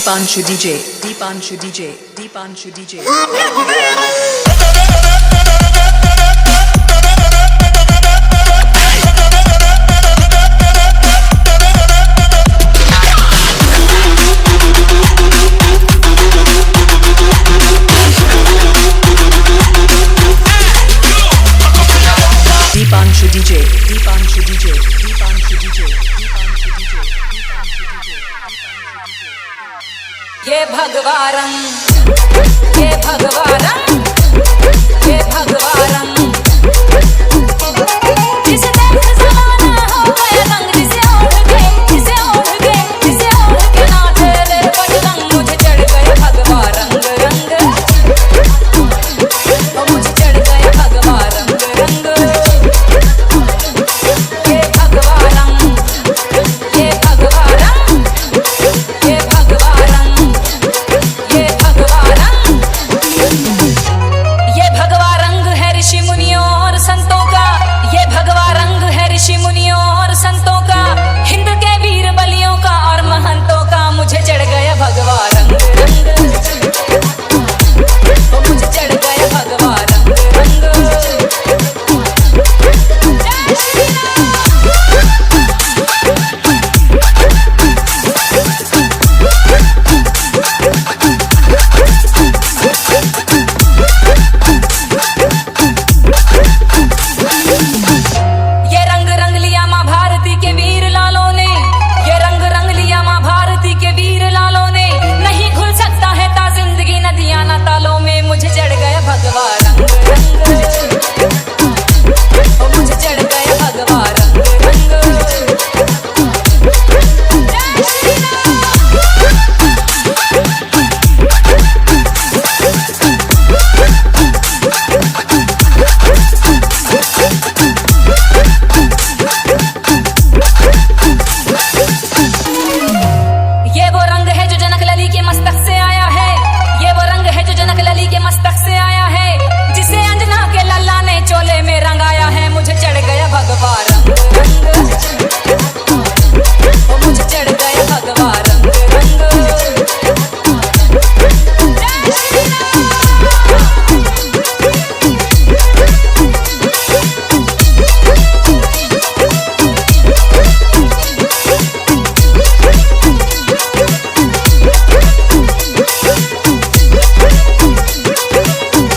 Deepanshu DJ, Deepanshu DJ, Deepanshu DJ. Deepanshu DJ, Deepanshu DJ, Deepanshu DJ, Deepanshu DJ, ये भगवारम, ये भगवारम, ये भगवारम। जिसे देख जमाना हो गया रंग, जिसे ओढ़ के, जिसे ओढ़ के, जिसे ओढ़ के नाचे रे पतंग। मुझे चढ़ गए भगवा रंग रंग, ओ मुझे चढ़ गए भगवा रंग रंग। ये भगवारम, ये भगवारम, ये भगवारम, ये भगवारम। ये भगवा रंग है ऋषि मुनियों और संतों का, ये भगवा रंग है ऋषि मुनियों और संतों का, हिंद के वीर बलियों का और महंतों का। मुझे चढ़ गया भगवा रंग रंग, ओ मुझे चढ़ गया भगवा रंग रंग। जय श्री राम। ये रंग रंग लिया माँ भारती के वीर लालों ने, ये रंग रंग लिया माँ भारती के वीर लालों ने। नहीं खुल सकता है ता जिंदगी नदियां ना तालों में। मुझे चढ़ गया भगवा रंग रंग, ओ मुझे चढ़ गया भगवा रंग रंग। जय श्री राम। ये वो रंग है जो जनक लली के मस्तक से आया है, ये वो रंग है जो जनक लली के मस्तक से आया है, जिसे अंजना के लल्ला ने चोले में रंगाया है। मुझे चढ़ गया भगवा रंग रंग, ओ मुझे चढ़ गया भगवा रंग रंग। जय Shri Ram.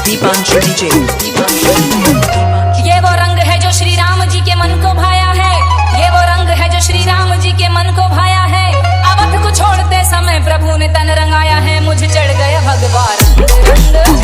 Deepanshu DJ, Deepanshu DJ, Deepanshu. ये वो रंग है जो श्री राम जी के मन को भाया है, ये वो रंग है जो श्री राम जी के मन को भाया है। अवध को छोड़ते समय प्रभु ने तन रंगाया है। मुझे चढ़ गया भगवा रंग रंग,